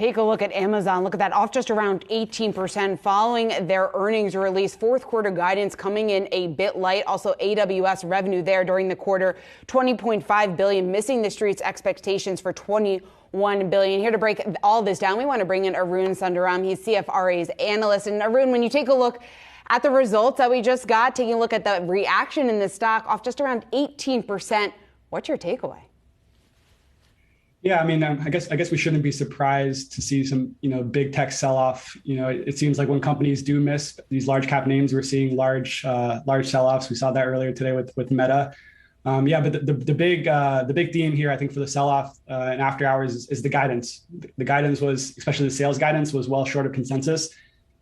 Take a look at Amazon. Look at that, off just around 18% following their earnings release. Fourth quarter guidance coming in a bit light. Also, AWS revenue there during the quarter, $20.5 billion, missing the street's expectations for $21 billion. Here to break all this down, we want to bring in Arun Sundaram. He's CFRA's analyst. And Arun, when you take a look at the results that we just got, taking a look at the reaction in the stock, off just around 18%, what's your takeaway? Yeah, I mean, I guess we shouldn't be surprised to see some, big tech sell-off. It seems like when companies do miss these large cap names, we're seeing large sell-offs. We saw that earlier today with Meta. But the big theme here, I think, for the sell-off and after hours is the guidance. The guidance was, especially the sales guidance, was well short of consensus.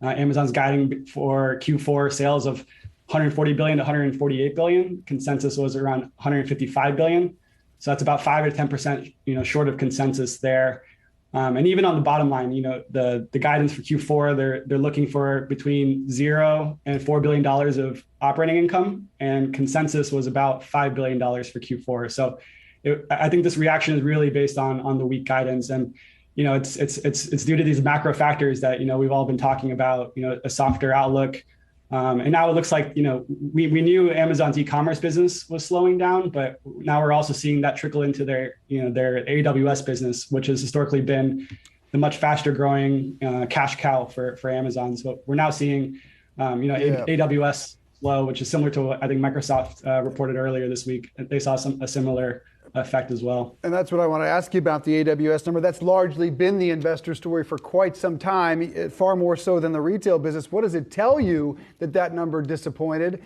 Amazon's guiding for Q4 sales of $140 billion to $148 billion. Consensus was around $155 billion. So that's about 5 to 10%, short of consensus there. And even on the bottom line, the guidance for Q4, they're looking for between $0 and $4 billion of operating income, and consensus was about $5 billion for Q4. So I think this reaction is really based on the weak guidance, and it's due to these macro factors that we've all been talking about. A softer outlook. And now it looks like, we knew Amazon's e-commerce business was slowing down, but now we're also seeing that trickle into their AWS business, which has historically been the much faster growing cash cow for Amazon. So we're now seeing, AWS slow, which is similar to what I think Microsoft reported earlier this week. They saw a similar effect as well. And that's what I want to ask you about, the AWS number. That's largely been the investor story for quite some time, far more so than the retail business. What does it tell you that number disappointed?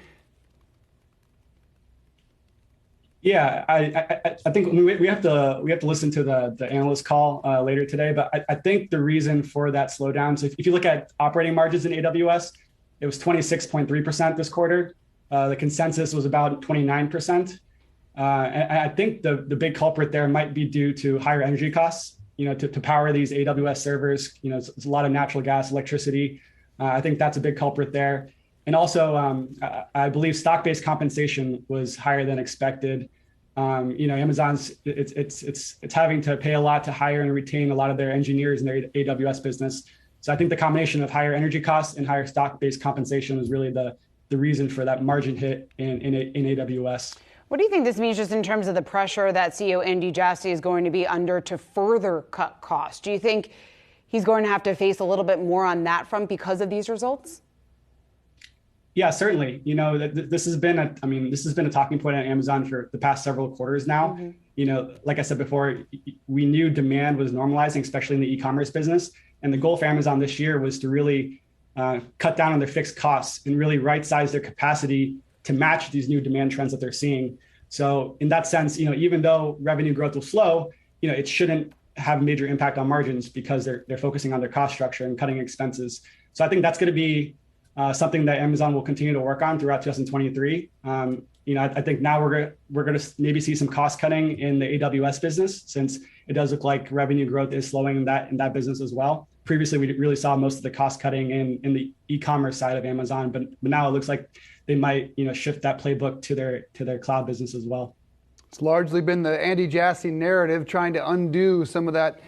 Yeah, I think we have to listen to the analyst call later today, but I think the reason for that slowdown, so if you look at operating margins in AWS, it was 26.3% this quarter. The consensus was about 29%. And I think the big culprit there might be due to higher energy costs, to power these AWS servers. It's a lot of natural gas, electricity. I think that's a big culprit there. And also, I believe stock-based compensation was higher than expected. Amazon's it's having to pay a lot to hire and retain a lot of their engineers in their AWS business. So I think the combination of higher energy costs and higher stock-based compensation was really the reason for that margin hit in AWS. What do you think this means just in terms of the pressure that CEO Andy Jassy is going to be under to further cut costs? Do you think he's going to have to face a little bit more on that front because of these results? Yeah, certainly. This has been a talking point at Amazon for the past several quarters now. Mm-hmm. Like I said before, we knew demand was normalizing, especially in the e-commerce business. And the goal for Amazon this year was to really cut down on their fixed costs and really right-size their capacity to match these new demand trends that they're seeing. So in that sense, even though revenue growth will slow, it shouldn't have a major impact on margins because they're focusing on their cost structure and cutting expenses. So I think that's going to be something that Amazon will continue to work on throughout 2023. I think now we're going to maybe see some cost cutting in the AWS business, since it does look like revenue growth is slowing in that business as well. Previously, we really saw most of the cost cutting in the e-commerce side of Amazon, but now it looks like they might shift that playbook to their cloud business as well. It's largely been the Andy Jassy narrative, trying to undo some of that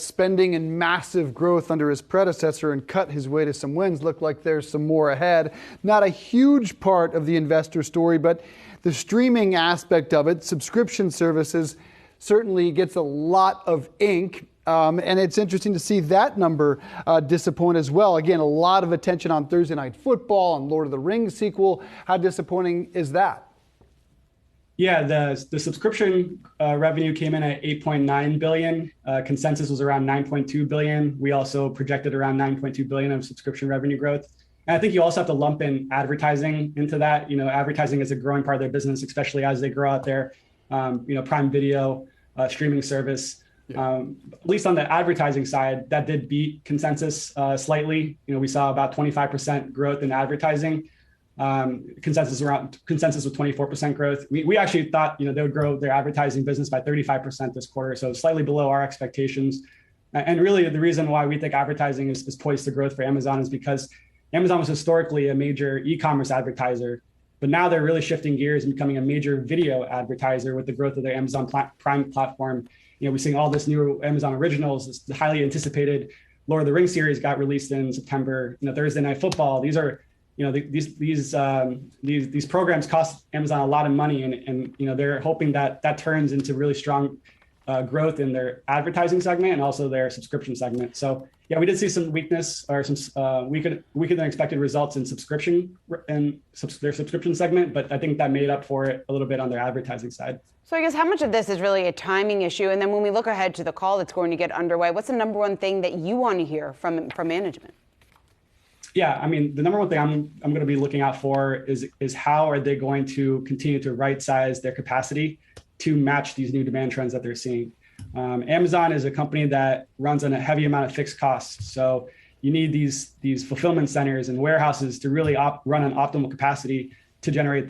spending and massive growth under his predecessor and cut his way to some wins. Look like there's some more ahead. Not a huge part of the investor story, but the streaming aspect of it, subscription services, certainly gets a lot of ink. And it's interesting to see that number disappoint as well. Again, a lot of attention on Thursday Night Football and Lord of the Rings sequel. How disappointing is that? Yeah, the subscription revenue came in at $8.9 billion. Consensus was around $9.2 billion. We also projected around $9.2 billion of subscription revenue growth. And I think you also have to lump in advertising into that. Advertising is a growing part of their business, especially as they grow out their, Prime Video streaming service. Yeah. At least on the advertising side, that did beat consensus slightly. We saw about 25% growth in advertising. Consensus with 24% growth. We actually thought they would grow their advertising business by 35% this quarter, so slightly below our expectations. And really, the reason why we think advertising is poised to growth for Amazon is because Amazon was historically a major e-commerce advertiser. But now they're really shifting gears and becoming a major video advertiser with the growth of their Amazon Prime platform. We're seeing all this new Amazon Originals, this highly anticipated Lord of the Rings series got released in September. Thursday Night Football. These are, these programs cost Amazon a lot of money, and they're hoping that turns into really strong growth in their advertising segment and also their subscription segment. So yeah, we did see some weakness or some weaker than expected results in subscription and their subscription segment, but I think that made up for it a little bit on their advertising side. So I guess how much of this is really a timing issue? And then when we look ahead to the call that's going to get underway, what's the number one thing that you want to hear from management? Yeah, I mean, the number one thing I'm going to be looking out for is how are they going to continue to right size their capacity to match these new demand trends that they're seeing. Amazon is a company that runs on a heavy amount of fixed costs. So you need these fulfillment centers and warehouses to really run on optimal capacity to generate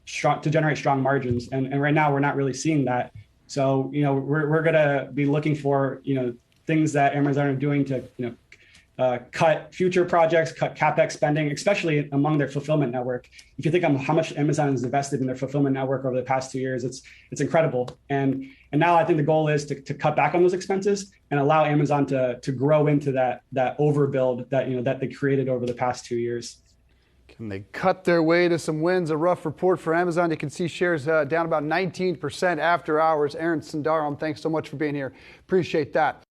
strong margins. And right now we're not really seeing that. So, we're going to be looking for, things that Amazon are doing to, cut future projects, cut CapEx spending, especially among their fulfillment network. If you think of how much Amazon has invested in their fulfillment network over the past 2 years, it's incredible. And now I think the goal is to cut back on those expenses and allow Amazon to grow into that overbuild that they created over the past 2 years. Can they cut their way to some wins? A rough report for Amazon. You can see shares down about 19% after hours. Aaron Sundaram, thanks so much for being here. Appreciate that.